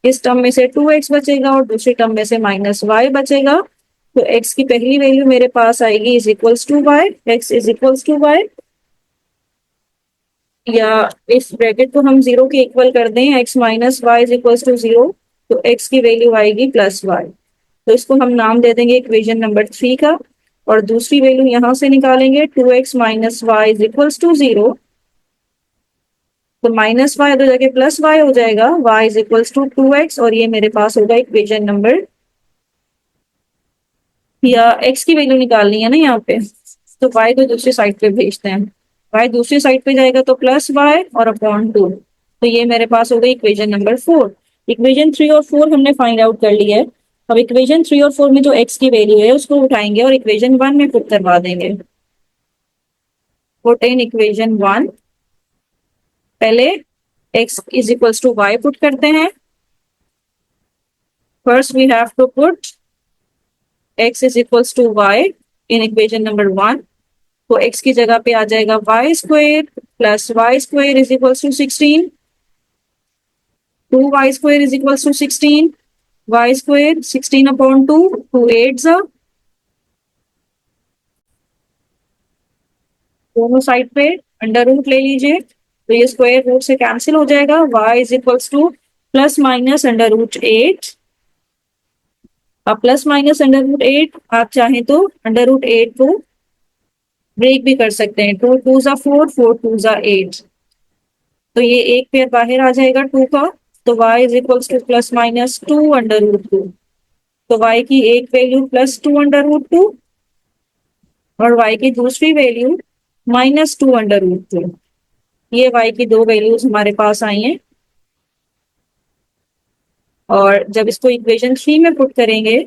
इस टर्म में से 2x बचेगा और दूसरी टर्म में से -y बचेगा। तो x की पहली वैल्यू मेरे पास आएगी is equals to y, x is equals to y, या इस ब्रैकेट को हम 0 के इक्वल कर दें, x minus Y is equals to 0, तो x की वैल्यू आएगी +y। तो इसको हम नाम दे देंगे इक्वेशन नंबर 3 का, और दूसरी वैल्यू यहां से निकालेंगे 2x minus Y is equals to 0, तो -y उधर जाके +y हो जाएगा, y is equals to 2x, और ये मेरे पास होगा इक्वेशन नंबर, या x की वैल्यू निकालनी है ना यहाँ पे, तो y को दूसरी साइड पे भेजते हैं। y दूसरी साइड पे जाएगा तो +y और अपॉन 2, तो ये मेरे पास हो गई इक्वेशन नंबर 4। इक्वेशन 3 और 4 हमने फाइंड आउट कर लिया है। अब इक्वेशन 3 और 4 में जो x की वैल्यू है उसको उठाएंगे और इक्वेशन 1 में पुट करवा देंगे। पुट इन इक्वेशन 1, पहले x is equals to y put करते हैं। First we have to put x is equals to y in equation number 1, तो x की जगह पे आ जाएगा y square plus Y square is equals to 16, 2y square is equals to 16, y square 16 upon 2, 2 8 दोनों side पे under root ले लीजिए, तो ये स्क्वायर रूट से कैंसिल हो जाएगा। y is equals to plus minus under root 8, अब प्लस माइनस अंडर रूट 8 आप चाहें तो अंडर रूट 8 को ब्रेक भी कर सकते हैं। 2 2 जा 4, 4 2 जा 8, तो ये एक पेयर बाहर आ जाएगा 2 का, तो y is equals to plus minus 2 under root 2। तो y की एक वैल्यू प्लस 2 अंडर रूट 2 और y की दूसरी वैल्यू माइनस 2 अंडर रूट 2। ये y की दो वैल्यूज हमारे पास आई हैं। और जब इसको इक्वेशन 3 में पुट करेंगे,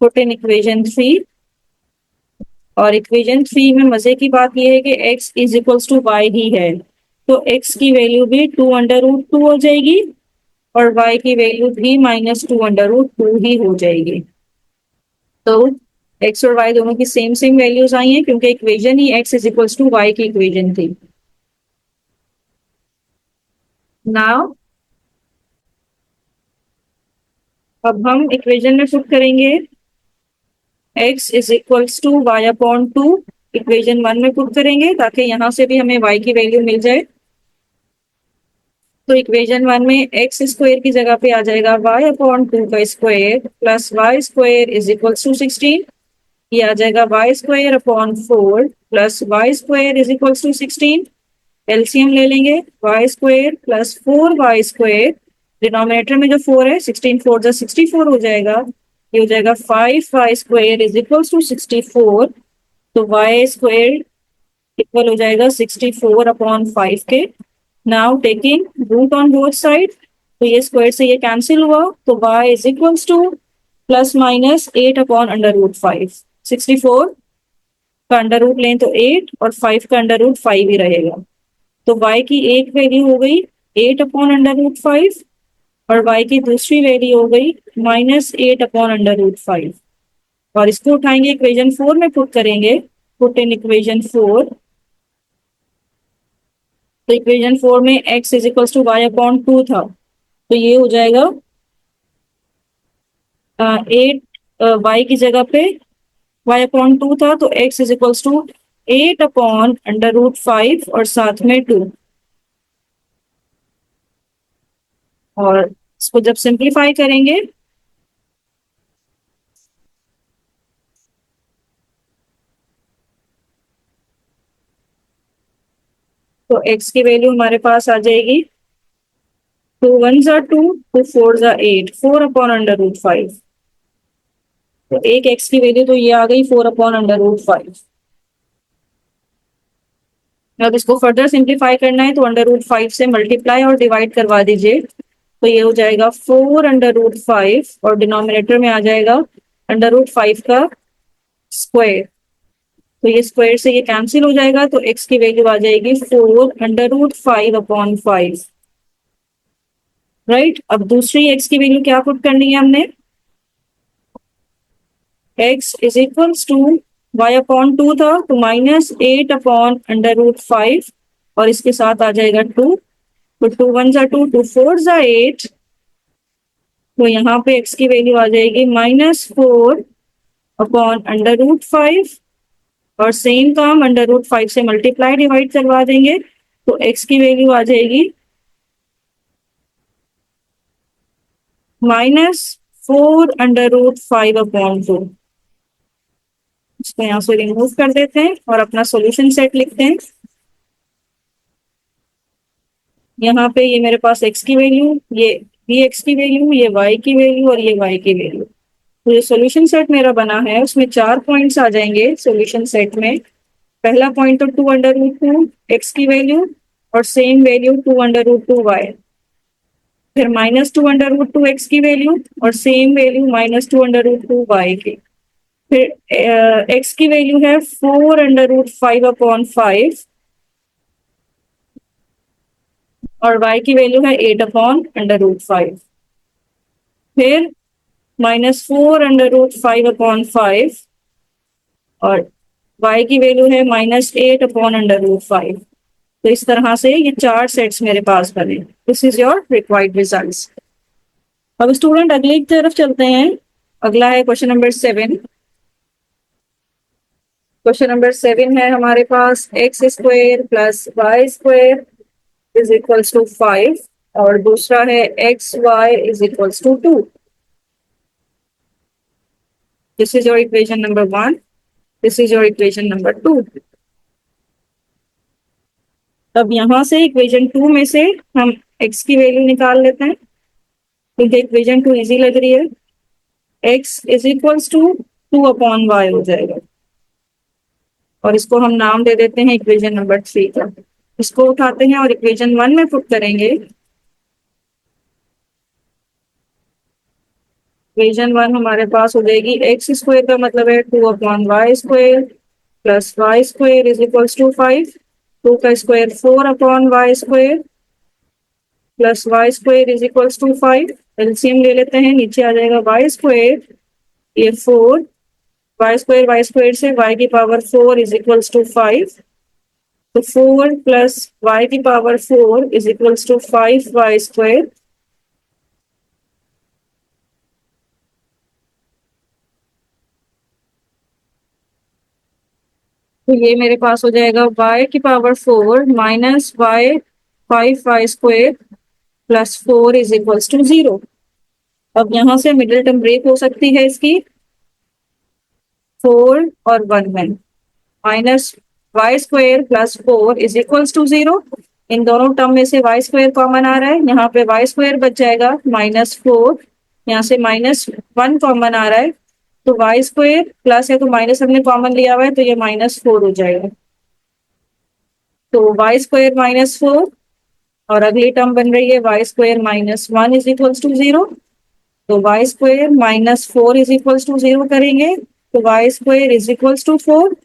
पुट इन इक्वेशन 3, और इक्वेशन 3 में मजे की बात यह है कि x is equals to y ही है, तो x की वैल्यू भी 2 अंडर रूट 2 हो जाएगी और y की वैल्यू भी माइनस 2 अंडर रूट 2 ही हो जाएगी। तो x और y दोनों की सेम सेम वैल्यूज आई हैं क्योंकि इक्वेशन ही x is equals to y की इक्वेशन थी। नाउ अब हम इक्वेशन में पुट करेंगे x is equals to y upon 2, equation 1 में पुट करेंगे ताकि यहां से भी हमें y की वैल्यू मिल जाए। तो इक्वेशन 1 में एक्स स्क्वायर की जगह पे आ जाएगा y अपॉन 2 का square plus Y square is equals to 16। ये आ जाएगा y square upon 4 plus Y square is equals to 16। LCM ले लेंगे, y square plus 4y square, denominator में जो 4 है 16 4 जा 64 हो जाएगा। ये हो जाएगा 5y square is equals to 64। तो y स्क्वायर इक्वल हो जाएगा 64 अपॉन 5 के। Now taking root on both side, तो ये स्क्वायर से ये कैंसिल हुआ, तो y is equals to plus minus 8 upon under root 5। 64 का अंडर रूट लें तो 8 और 5 का अंडर रूट 5 ही रहेगा। तो y की एक वैल्यू हो गई 8 अपॉन अंडर रूट 5 और y की दूसरी वैल्यू हो गई माइनस 8 अपॉन अंडर रूट 5। और इसको उठाएंगे इक्वेशन 4 में पुट करेंगे, पुट इन इक्वेशन 4। तो इक्वेशन 4 में x is equals to y upon 2 था, तो ये हो जाएगा 8, y की जगह पे y अपॉन 2 था तो x is equals to 8 upon under root 5 और साथ में 2। और इसको जब सिंप्लीफाई करेंगे तो x की वैल्यू हमारे पास आ जाएगी 2 1 जा 2, 2 4 जा 8, 4 अपॉन अंडर रूट 5। तो एक x की वैल्यू तो ये आ गई 4 अपॉन अंडर रूट 5। अब इसको फर्दर सिंप्लीफाई करना है तो अंडर रूट 5 से मल्टीप्लाई और डिवाइड करवा दीजिए, तो ये हो जाएगा 4 अंडर रूट 5 और डिनोमिनेटर में आ जाएगा अंडर रूट 5 का स्क्वायर। तो ये स्क्वायर से ये कैंसिल हो जाएगा, तो x की वैल्यू आ जाएगी 4 अंडर रूट 5 अपॉन 5। राइट, अब दूसरी x की वैल्यू क्या पुट करनी है हमने, x is equals to y upon 2 था तो माइनस 8 अपॉन अंडर रूट 5 और इसके साथ आ जाएगा 2, तो 2 1 जा 2, 2 4 जा 8, तो यहाँ पे x की वैल्यू आ जाएगी माइनस 4 अपॉन अंडर रूट 5 और सेम काम अंडर रूट 5 से मल्टीप्लाई डिवाइड करवा देंगे, तो x की वैल्यू आ जाएगी माइनस 4 अंडर रूट 5 अपॉन 2। इसको यहाँ से रिमूव कर देते हैं और अपना सॉल्यूशन सेट लिखते हैं। यहाँ पे ये मेरे पास x की वैल्यू, ये भी x की वैल्यू, ये y की वैल्यू और ये y की वैल्यू। तो ये सॉल्यूशन सेट मेरा बना है, उसमें 4 पॉइंट्स आ जाएंगे सॉल्यूशन सेट में। पहला पॉइंट तो 2 अंडर रूट 2 x की वैल्यू और same value 2 under root 2 y, फिर माइनस 2 अंडर रूट 2 x की वैल्यू और same value minus 2 under root 2 y की। फिर x की वैल्यू है 4 अंडर रूट 5 अपॉन 5 और y की वैल्यू है 8 अपॉन अंडर रूट 5। फिर माइनस 4 अंडर रूट 5 अपॉन 5 और y की वैल्यू है माइनस 8 अपॉन अंडर रूट 5। तो इस तरह से ये 4 सेट्स मेरे पास बने। This is your required results. अब स्टूडेंट अगले की तरफ चलते हैं। अगला है क्वेश्चन नंबर 7। क्वेश्चन नंबर 7 है हमारे पास x square plus Y square is equals to 5 और दूसरा है x y is equals to 2। This is your equation number 1। This is your equation number 2। अब यहां से इक्वेशन 2 में से हम x की वैल्यू निकाल लेते हैं, क्योंकि इक्वेशन 2 इजी लग रही है। x is equals to 2/y हो जाएगा, और इसको हम नाम दे देते हैं इक्वेशन नंबर 3 का। इसको उठाते हैं और इक्वेशन 1 में पुट करेंगे। इक्वेशन 1 हमारे पास हो जाएगी एक्स स्क्वायर का मतलब है 2/y² plus y² is equals to 5। 2 का square 4/y² plus y² is equals to 5। LCM ले लेते हैं, नीचे आ जाएगा y², ये 4, y² से y की पावर 4 इज इक्वल्स टू 5। तो 4 प्लस y की power 4 is equals to 5y²। तो ये मेरे पास हो जाएगा y की power 4 minus y 5y² plus 4 is equals to 0। अब यहां से मिडिल टर्म ब्रेक हो सकती है इसकी 4 और 1 में। Minus y² plus 4 is equals to 0। इन दोनों टर्म में से y² कॉमन आ रहा है, यहाँ पे y² बच जाएगा -4। यहाँ से -1 कॉमन आ रहा है, तो y² प्लस है तो माइनस हमने कॉमन लिया हुआ है, तो ये -4 हो जाएगा। तो y² -4, और अगली टर्म बन रही है y² -1 इज इक्वल्स टू 0। तो y² -4 इज इक्वल्स टू 0 करेंगे, तो y² इज इक्वल्स टू 4।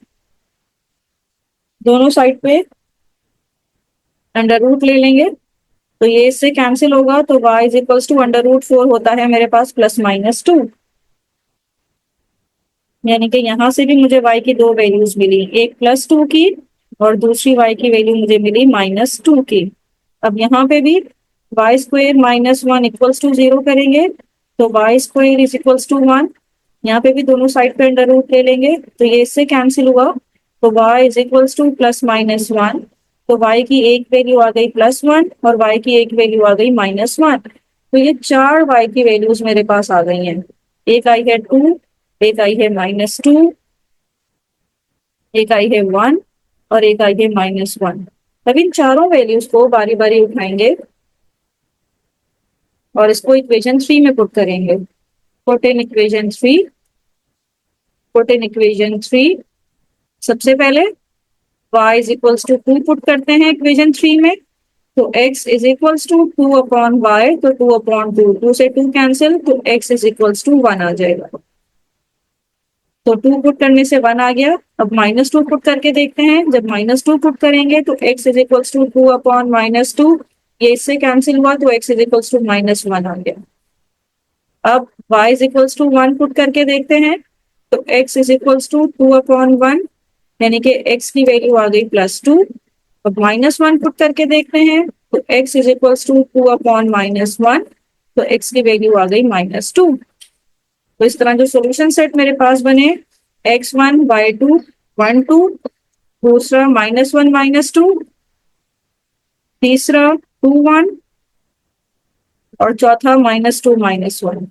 दोनों साइड पे अंडर रूट ले लेंगे, तो ये इससे कैंसिल होगा, तो y इज इक्वल्स टू √4 होता है मेरे पास +-2। यानी कि यहाँ से भी मुझे y की दो वैल्यूज मिली, एक +2 की और दूसरी y की वैल्यू मुझे मिली -2 की। अब यहाँ पे भी y² -1 इक्वल्स टू 0 करेंगे, तो y² इज इक्वल्स टू 1। यहाँ पे भी दोनों साइड पे अंडर रूट ले लेंगे, तो ये इससे कैंसिल हुआ, तो y इज इक्वल्स टू +-1। तो y की एक वैल्यू आ गई +1 और y की एक वैल्यू आ गई -1। तो ये चार y की वैल्यूज मेरे पास आ गई हैं। एक आई है 2, एक आई है -2, एक आई है 1 और एक आई है -1। अब इन चारों वैल्यूज को बारी बारी उठाएंगे और इसको इक्वेशन 3 में पुट करेंगे। Put in equation 3, put in equation 3। सबसे पहले y is equals to 2 put करते हैं इक्वेशन 3 में, तो x is equals to 2/y, तो 2/2, 2 से 2 कैंसिल, तो x इज इक्वल्स टू 1 आ जाएगा। तो 2 पुट करने से 1 आ गया। अब -2 पुट करके देखते हैं, जब -2 पुट करेंगे तो x इज इक्वल्स टू 2/-2, ये इससे कैंसिल हुआ, तो x इज इक्वल्स टू -1 आ गया। अब y is equals to 1 put करके देखते हैं, तो x इज इक्वल्स टू 2/1, यानी कि x की वैल्यू आ गई +2। अब -1 पुट करके देखते हैं, तो x इज इक्वल्स टू 2/-1, तो x की वैल्यू आ गई -2। तो इस तरह जो सॉल्यूशन सेट मेरे पास बने, x1 y2 1 2, दूसरा -1 -2, तीसरा 2 1 और चौथा -2 -1।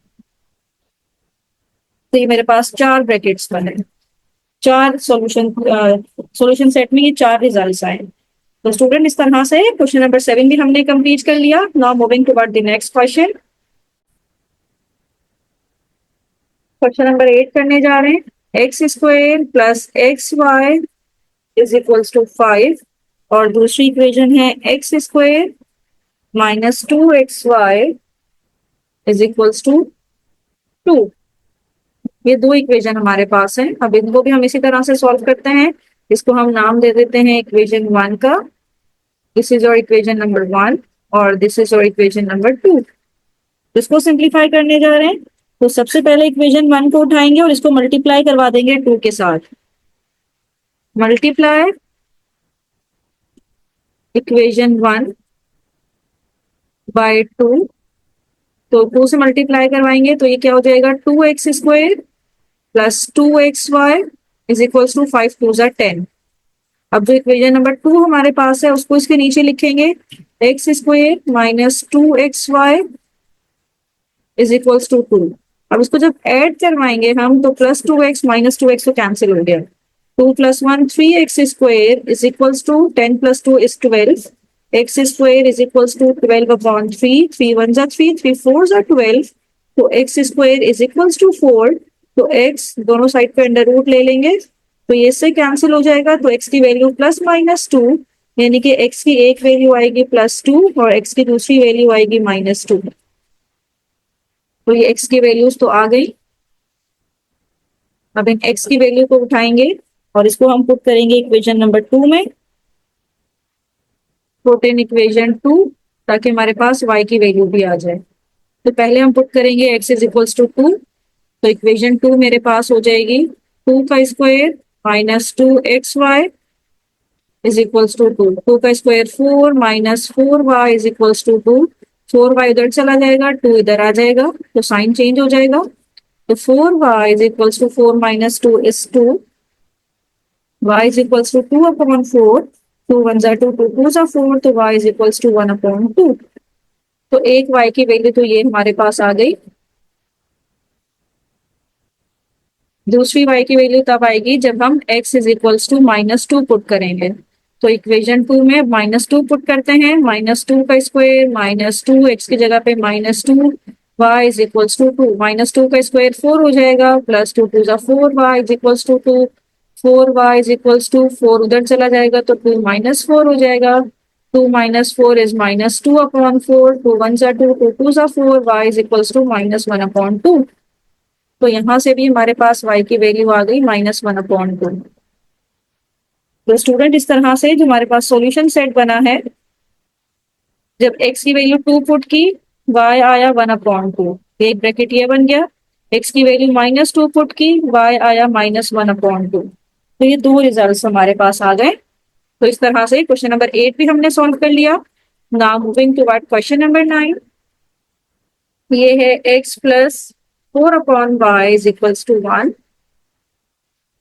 तो ये मेरे पास चार ब्रैकेट्स बने, चार सॉल्यूशन सेट में ये चार रिजल्ट्स आए। तो स्टूडेंट इस तरह से क्वेश्चन नंबर 7 भी हमने कंप्लीट कर लिया। Now moving toward the next question. Question number 8 करने जा रहे हैं। x² plus xy is equals to 5, और दूसरी इक्वेशन है x² -2xy is equals to 2। ये दो इक्वेशन हमारे पास हैं। अब इनको भी हम इसी तरह से सॉल्व करते हैं। इसको हम नाम दे देते हैं इक्वेशन 1 का, this is your equation number 1 और this is your equation number 2। इसको सिंप्लीफाई करने जा रहे हैं, तो सबसे पहले इक्वेशन 1 को उठाएंगे और इसको मल्टीप्लाई करवा देंगे 2 के साथ। मल्टीप्लाई इक्वेशन 1 बाय 2, तो 2 से मल्टीप्लाई करवाएंगे तो ये क्या हो जाएगा 2x² plus 2xy is equals to 5 2 10। अब जो इक्वेशन नंबर 2 हमारे पास है उसको इसके नीचे लिखेंगे, x² -2xy is equals to 2। अब इसको जब ऐड करवाएंगे हम तो +2x -2x तो कैंसिल हो गया, 2 plus 1 3x square is equals to 10 plus 2 is 12. X square is equals to 12 upon 3. 3 1s are 3, 3 4s are 12. तो x square is equals to 4. तो x दोनों साइड पे अंडर रूट ले लेंगे तो ये इससे कैंसिल हो जाएगा। तो x की वैल्यू प्लस माइनस 2, यानी कि x की एक वैल्यू आएगी +2 और x की दूसरी वैल्यू आएगी -2। तो ये x की वैल्यूज तो आ गई। अब इन x की वैल्यू को उठाएंगे और इसको हम पुट करेंगे इक्वेशन नंबर 2 में, पुट इन इक्वेशन 2, ताकि हमारे पास y की वैल्यू भी आ जाए। तो पहले हम पुट करेंगे x इज इक्वल्स टू 2, तो इक्वेशन 2 मेरे पास हो जाएगी 2 का square minus 2xy is equals to 2। 2 का square 4 minus 4y is equals to 2। 4y उधर चला जाएगा, 2 इधर आ जाएगा, तो साइन चेंज हो जाएगा। तो 4y is equals to 4 minus 2 is 2, y is equals to 2 upon 4, 2 1s are 2, 2 2s are 4, तो y is equals to 1 upon 2। तो एक y की वैल्यू तो ये हमारे पास आ गई। दूसरी y की वैल्यू तब आएगी जब हम x is equals to -2 put करेंगे। तो इक्वेशन 2 में -2 पुट करते हैं, -2 का स्क्वायर -2, x की जगह पे -2, y इज इक्वल्स टू 2, -2 का स्क्वायर 4 हो जाएगा, plus 2 2 4, y is equals to 2, 4y is equals to 4 उधर चला जाएगा तो 2 -4 हो जाएगा, 2 -4 is -2 upon 4, 2 1s are 2, 2 2s are 4, y is equals to -1 upon 2। तो यहां से भी हमारे पास y की वैल्यू आ गई -1 अपॉन 2। तो स्टूडेंट इस तरह से जो हमारे पास सॉल्यूशन सेट बना है, जब x की वैल्यू 2 पुट की, y आया 1 अपॉन 2, एक ब्रैकेट ये बन गया। x की वैल्यू -2 पुट की, y आया -1 अपॉन 2। तो ये दो रिजल्ट्स हमारे पास आ गए। तो इस तरह से क्वेश्चन नंबर 8 भी हमने सॉल्व कर लिया। Now moving to question number 9। ये है x plus 4 upon y is equals to 1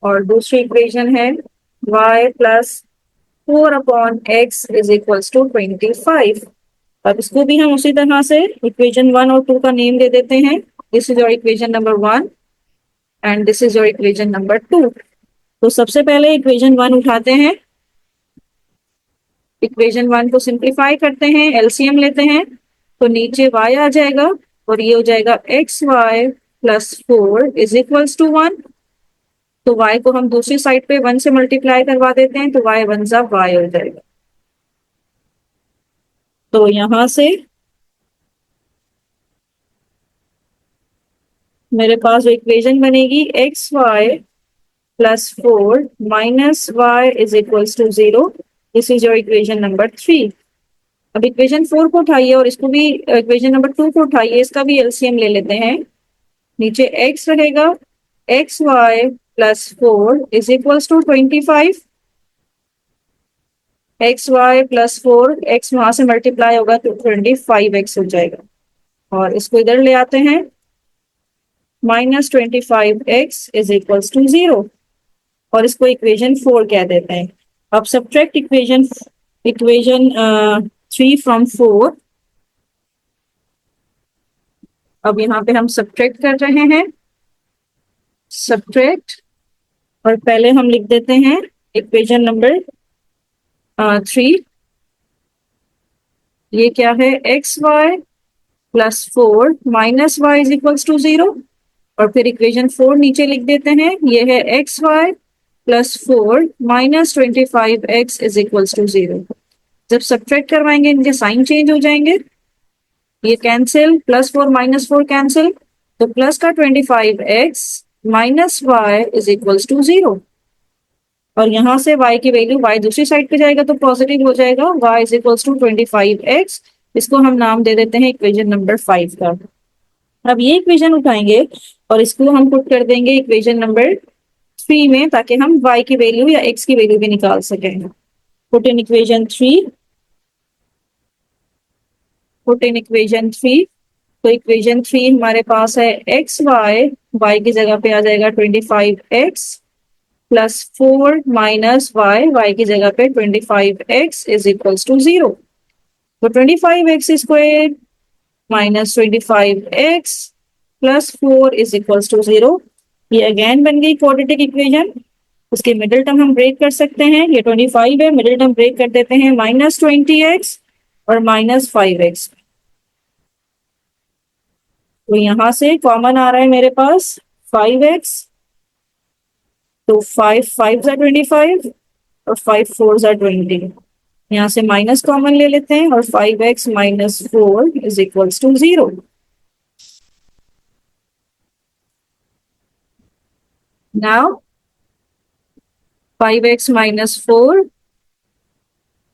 और दूसरी इक्वेशन है y plus 4 upon x is equals to 25। अब इसको भी हम उसी तरह से इक्वेशन 1 और 2 का नेम दे देते हैं। This is your equation number 1 and this is your equation number 2। तो सबसे पहले इक्वेशन 1 उठाते हैं, इक्वेशन 1 को सिंप्लीफाई करते हैं, एलसीएम लेते हैं, तो नीचे y आ जाएगा और ये हो जाएगा xy plus 4 is equals to 1। तो y को हम दूसरी साइड पे 1 से मल्टीप्लाई करवा देते हैं, तो y 1 सा y हो जाएगा। तो यहां से मेरे पास जो इक्वेशन बनेगी xy plus 4 minus y is equals to 0। This is your equation number 3। अब इक्वेशन 4 को उठाइए और इसको भी इक्वेशन नंबर 2 को उठाइए, इसका भी एलसीएम ले लेते हैं। नीचे x रहेगा, xy plus 4 is equals to 25। xy plus 4, x वहां से मल्टीप्लाई होगा तो 25x हो जाएगा और इसको इधर ले आते हैं, -25x इज इक्वल्स टू 0 और इसको इक्वेशन 4 कह देते हैं। अब सब्ट्रैक्ट इक्वेशन 3 फ्रॉम 4। अब यहाँ पे हम सब्ट्रैक्ट कर रहे हैं, सब्ट्रैक्ट, और पहले हम लिख देते हैं इक्वेशन नंबर 3। ये क्या है, xy plus 4 minus y is equals to 0 और फिर इक्वेशन 4 नीचे लिख देते हैं। ये है xy plus 4 minus 25x is equals to 0। जब सब्ट्रैक्ट करवाएंगे इनके साइन चेंज हो जाएंगे, ये कैंसिल, +4 -4 कैंसिल, तो प्लस का 25x minus y is equals to 0 और यहां से y की वैल्यू, y दूसरी साइड पे जाएगा तो पॉजिटिव हो जाएगा, y is equals to 25x। इसको हम नाम दे देते हैं इक्वेशन नंबर 5 का। अब ये इक्वेशन उठाएंगे और इसको हम पुट कर देंगे इक्वेशन नंबर 3 में, ताकि हम y की वैल्यू या x की वैल्यू भी निकाल सकें। Put in equation 3, put in equation 3। तो इक्वेशन 3 हमारे पास है xy, y की जगह पे आ जाएगा 25x प्लस 4 माइनस y की जगह पे 25x इज इक्वल्स टू 0। तो 25x square minus 25x plus 4 is equals to 0। ये अगेन बन गई क्वाड्रेटिक इक्वेशन। उसके मिडिल टर्म हम ब्रेक कर सकते हैं, ये 25 है, मिडिल टर्म ब्रेक कर देते हैं -20x और -5x। तो यहां से कॉमन आ रहा है मेरे पास 5x, तो 5 5 ज़ा 25 और 5 4 ज़ा 20। यहाँ से माइनस कॉमन ले लेते हैं और 5x - 4 is equals to 0। Now 5x - 4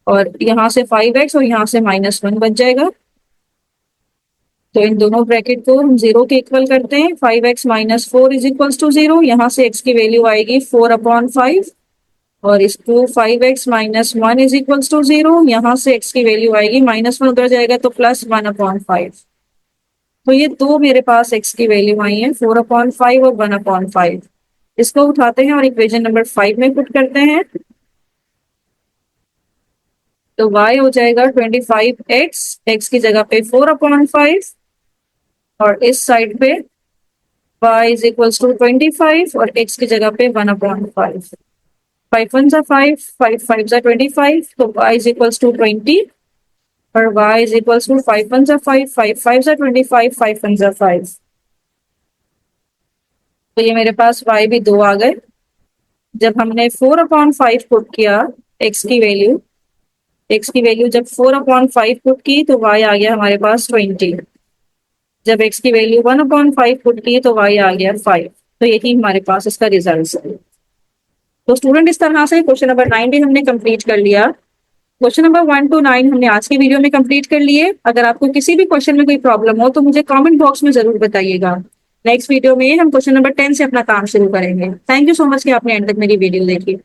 और यहाँ से 5x और यहाँ से -1 बच जाएगा। तो इन दोनों ब्रैकेट को हम 0 के इक्वल करते हैं। 5x - 4 is equals to 0। यहाँ से x की वैल्यू आएगी 4/5 और इसको 5x - 1 इज इक्वल्स टू 0। यहाँ से x की वैल्यू आएगी -1 उधर जाएगा तो +1/5। तो ये दो मेरे पास x की वैल्यू आई है, 4/5 और 1/5। इसको उठाते हैं और इक्वेशन नंबर 5 में पुट करते हैं। तो y हो जाएगा 25x, x की जगह पे 4/5 और इस साइड पे y इज इक्वल्स टू 25 और x की जगह पे 1/5। 5 1 ज़ा 5, 5 5 ज़ा 25, तो y इज इक्वल्स टू 20 और y इज इक्वल्स टू 5 1 ज़ा 5, 5 5 ज़ा 25, 5 1 ज़ा 5। तो ये मेरे पास y भी 2 आ गए। जब हमने 4/5 पुट किया x की वैल्यू जब 4/5 पुट की तो y आ गया हमारे पास 20। जब x की वैल्यू 1/5 पुट की तो y आ गया 5। तो यही हमारे पास इसका रिजल्ट है। तो स्टूडेंट इस तरह से क्वेश्चन नंबर 9 भी हमने कंप्लीट कर लिया। क्वेश्चन नंबर 1 to 9 हमने आज की वीडियो में कंप्लीट कर लिए। अगर आपको किसी भी क्वेश्चन में कोई प्रॉब्लम हो तो मुझे कमेंट बॉक्स में जरूर बताइएगा। नेक्स्ट वीडियो में हम क्वेश्चन नंबर 10 से अपना काम शुरू करेंगे। थैंक यू सो मच कि आपने एंड तक मेरी वीडियो देखी।